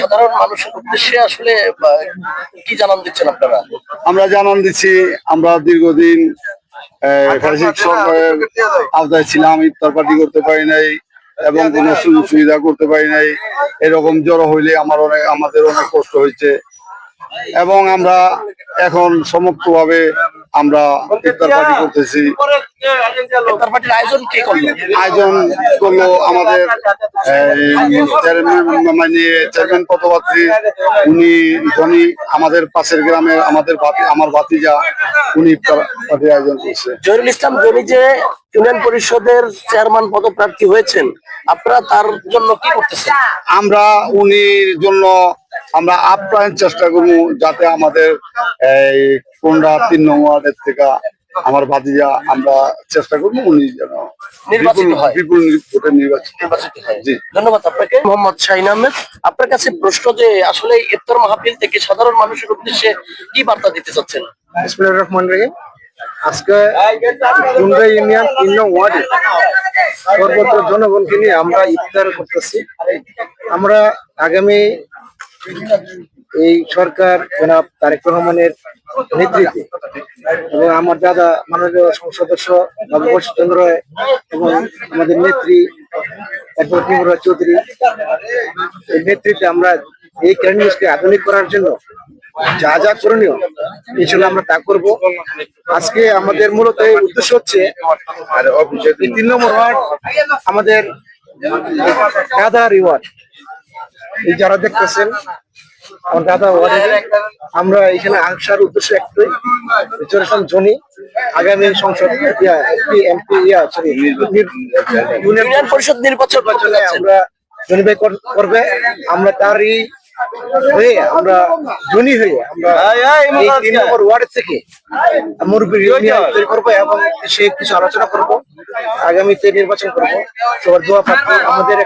সাধারণ মানুষের উদ্দেশ্যে আসলে কি জানান দিচ্ছেন আপনারা? আমরা জানান দিচ্ছি, আমরা দীর্ঘদিন ফ্যাসিস্ট সরকারের আওতায় ছিলাম, ইফতার পার্টি করতে পারি নাই এবং কোনো সুযোগ সুবিধা করতে পারি নাই। এরকম জড়ো হইলে আমাদের অনেক কষ্ট হয়েছে এবং আমরা এখন সমস্তভাবে আমরা ইফতার পার্টি করতেছি। ইফতার পার্টির আয়োজন কে করলো? আয়োজন করলো আমাদের চেয়ারম্যান পদপ্রার্থী, উনি আমাদের পাশের গ্রামের আমার ভাতিজা, উনি ইফতার পার্টির আয়োজন করছে। জহিরুল ইসলাম জনি যে ইউনিয়ন পরিষদের চেয়ারম্যান পদপ্রার্থী হয়েছেন, আপনারা তার জন্য কি করতেছেন? আমরা উনির জন্য আমরা আপ্রাণ চেষ্টা করবো যাতে আমাদের এই কোনরা 3 নং ওয়ার্ডের থেকে আমার ভাতিজা, আমরা চেষ্টা করবো উনি যেন বিপুল ভোটে নির্বাচিত হয়। জি, ধন্যবাদ আপনাকে। মোহাম্মদ শাহিন আহমেদ, আপনার কাছে প্রশ্ন যে আসলে ইফতার মাহফিল থেকে সাধারণ মানুষের উদ্দেশ্যে কি বার্তা দিতে চাচ্ছেন? বিসমিল্লাহির রহমানির রহিম। আজকে কুন্ডা ইউনিয়ন 3 নং ওয়ার্ডে সর্বত্র জনগণকে নিয়ে আমরা ইফতার করতেছি। আমরা আগামী এই সরকার জনাব তারেক রহমানের নেতৃত্বে এবং আমার দাদা মাননীয় সংসদ সদস্য নবকুমার চন্দ্র রায় এবং আমাদের নেত্রী অ্যাডভোকেট চৌধুরী এই নেতৃত্বে আমরা এই ক্যান্ডিডেটকে আধুনিক করার জন্য যা যা করণীয় ইনশাআল্লাহ আমরা তা করব। আজকে আমাদের মূলত উদ্দেশ্য হচ্ছে 3 নম্বর ওয়ার্ড আমাদের দাদা রিওয়ার্ড, এই যারা দেখতেছেন আমার দাদা ওয়ার্ডে আমরা এখানে আসার উদ্দেশ্য একটাই, জনি আগামী সংসদ ইউনিয়ন পরিষদ নির্বাচনে আমরা জনি ভাই করবে, আমরা তারই হয়ে আমরা জনি হয়ে আমরা এই 3 নম্বর ওয়ার্ড থেকে মুরব্বী তৈরি করবো এবং সে কিছু আলোচনা করবো, আগামীতে নির্বাচন করবো। সবার দোয়া পাচ্ছি, আমাদের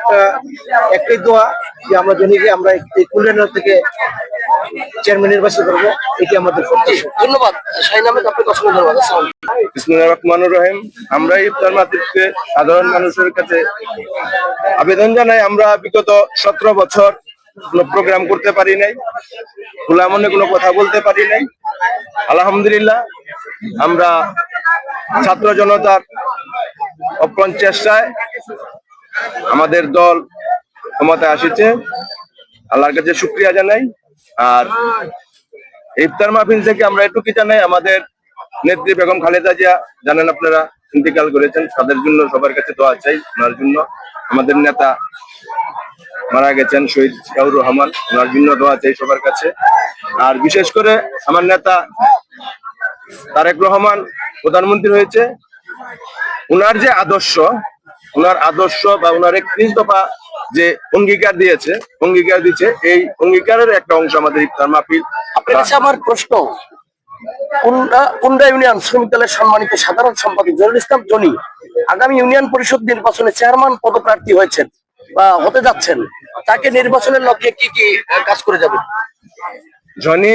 একটাই দোয়া যে আমরা জনিকে আমরা এই কুলিয়ানা থেকে চেয়ারম্যান নির্বাচন করবো, এটি আমাদের প্রত্যাশা। ধন্যবাদ শাহিন আহমেদ, আপনাকে অসংখ্য ধন্যবাদ। বিসমিল্লাহির রহমানির রহিম। আমরা ইফতার মাহফিলকে সাধারণ মানুষের কাছে আবেদন জানাই, আমরা বিগত 17 বছর কোনো প্রোগ্রাম করতে পারি নাই, খোলা মনে কোনো কথা বলতে পারি নাই। আলহামদুলিল্লাহ আমরা ছাত্র জনতার অপ্রাণ চেষ্টায় আমাদের দল ক্ষমতায় আসছে, আল্লাহর কাছে শুকরিয়া জানাই। আর ইফতার মাহফিল থেকে আমরা এটুকু জানাই, আমাদের নেত্রী বেগম খালেদা জিয়া জানেন আপনারা ইন্তেকাল করেছেন, তাদের জন্য সবার কাছে দোয়া চাই। ওনার জন্য আমাদের নেতা মারা গেছেন শহীদ জিয়াউর রহমান, ওনার জন্য দোয়া চাই সবার কাছে। আর বিশেষ করে আমার নেতা তারেক রহমান প্রধানমন্ত্রী হয়েছে, ওনার যে আদর্শ, ওনার আদর্শ বা ওনার 31 দফা যে অঙ্গীকার দিয়েছে, এই অঙ্গীকারের একটা অংশ আমাদের ইফতার মাহফিল। আপনার কাছে আমার প্রশ্ন, কুন্ডা ইউনিয়ন শ্রমিক দলের সম্মানিত সাধারণ সম্পাদক জহিরুল ইসলাম জনি আগামী ইউনিয়ন পরিষদ নির্বাচনে চেয়ারম্যান পদপ্রার্থী হয়েছেন বা হতে যাচ্ছেন, তাকে নির্বাচনের লক্ষ্যে কি কি কাজ করে যাবে? জনি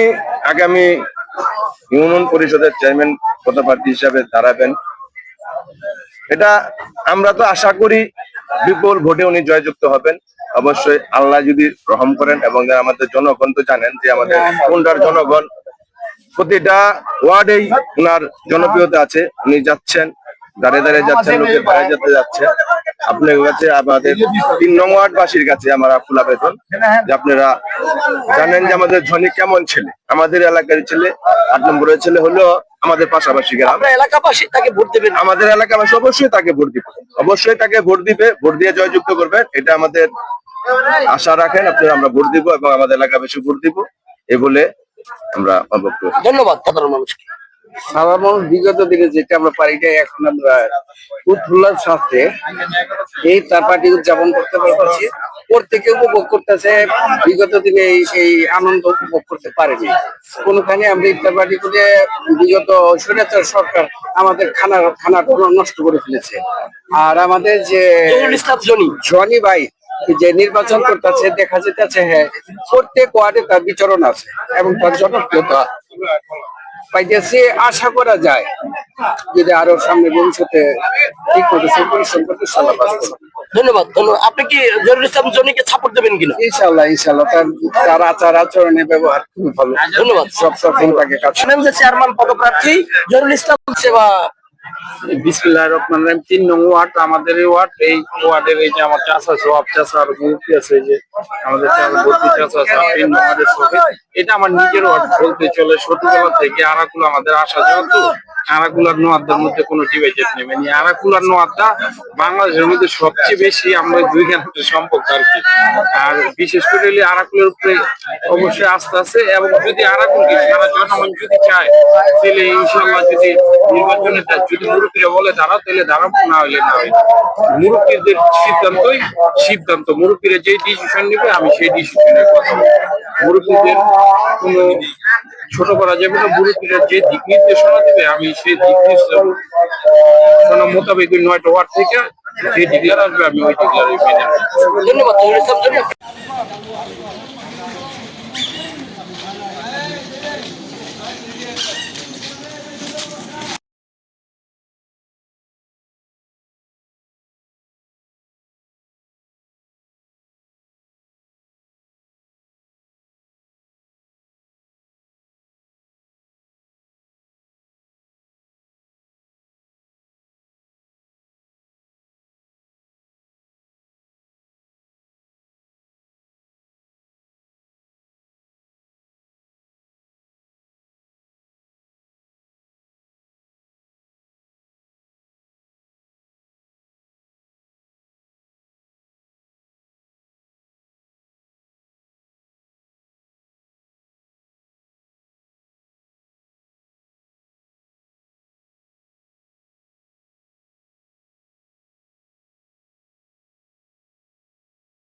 আগামী ইউনিয়ন পরিষদের চেয়ারম্যান পদপ্রার্থী হিসাবে দাঁড়াবেন, এটা আমরা তো আশা করি বিপুল ভোটে উনি জয়যুক্ত হবেন। অবশ্যই আল্লাহ যদি রহম করেন এবং আমাদের জনগণ তো জানেন যে আমাদের কুন্ডার জনগণ প্রতিটা ওয়ার্ডেই উনার জনপ্রিয়তা আছে, উনি যাচ্ছেন, দাঁড়িয়ে দাঁড়িয়ে যাচ্ছেন, লোকের বাইরে যেতে যাচ্ছেন। আপনার কাছে আমাদের 3 নং ওয়ার্ডবাসীর কাছে আমার আকুল আবেদন যে আপনারা জানেন যে আমাদের জনি কেমন ছেলে, আমাদের এলাকার ছেলে, 8 নম্বরের ছেলে হলো আমাদের পাশাপাশি গ্রাম। আমরা এলাকাবাসী তাকে ভোট দেবেন, আমাদের এলাকাবাসী অবশ্যই তাকে ভোট দিবে, অবশ্যই তাকে ভোট দিবে, ভোট দিয়ে জয়যুক্ত করবেন, এটা আমাদের আশা রাখেন আপনারা। আমরা ভোট দিব এবং আমাদের এলাকাবাসী ভোট দিব, এ বলে আমরা অবগত। ধন্যবাদ সাধারণ মানুষকে। সাধারণ মানুষ বিগত দিনে যেটা আমরা পারি না, এখন আমরা উৎফুল্লার সাথে এই তারপাটি উদযাপন করতে পারছি, প্রত্যেকে উপভোগ করতেছে। বিগত দিনে এই আনন্দ উপভোগ করতে পারেনি কোনখানে। আমরা ইফতার পার্টি করে বিগত স্বৈরাচার সরকার আমাদের খানা নষ্ট করে ফেলেছে। আর আমাদের যে জনি ভাই যে নির্বাচন করতেছে, দেখা যেতেছে হ্যাঁ প্রত্যেক ওয়ার্ডে তার বিচরণ আছে এবং তার জনপ্রিয়তা পাইতেছে। আশা করা যায় যদি আরো সামনে ভবিষ্যতে ঠিক মতো পরিশ্রম করতে ধন্যবাদ ধন্যবাদ। আপনি কি জহিরুল ইসলাম জনিকে সাপোর্ট দেবেন কিনা? ইনশাল্লাহ ইনশাল্লাহ তার আচার আচরণে ব্যবহার খুবই ভালো। ধন্যবাদ। সব তাকে কাজ শুনেন যে চেয়ারম্যান পদপ্রার্থী জহিরুল ইসলাম সেবা। বিসমিল্লাহির রহমানির রহিম। 3 নং ওয়ার্ড আমাদের এই ওয়ার্ড, এই ওয়ার্ডের এই যে আমার চাচা সব চাচা আর গ্রুপি আছে, যে আমাদের ভর্তি চাচা 3 নং ওয়ার্ডের সবে, এটা আমার নিজের ওয়ার্ড বলতে চলে। ছোটবেলা থেকে আরাকুলা আমাদের আসা যাওয়া, তো আরাকুলার নোয়াদ্দার মধ্যে কোনো ডিভাইডেড নেই, মানে আরাকুলার নোয়াদ্দা বাংলাদেশের মধ্যে সবচেয়ে বেশি আমরা দুই গ্রামের সম্পর্ক আর কি। আর বিশেষ করে আরাকুলের উপরে অবশ্যই আস্থা আছে, এবং যদি আরাকুলকে সারা জনগণ যদি চায়, তাহলে ইনশাল্লাহ যদি নির্বাচনে যদি মুরব্বীরা বলে দাঁড়াও, তাহলে দাঁড়াবো, না হলে না হয়। মুরব্বীদের সিদ্ধান্তই সিদ্ধান্ত, মুরব্বীরা যে ডিসিশন নেবে আমি সেই ডিসিশনের কথা বলবো। মুরব্বীদের কোনো ছোট করা যাবে না, মুরব্বীরা যে দিক নির্দেশনা দেবে আমি সেই দিক নির্দেশনা মোতাবেক 9টা ওয়ার্ড থেকে যে ডিক্লার আসবে আমি ওই ডিক্লার মেনে নেব। ধন্যবাদ জহিরুল ইসলাম জনি।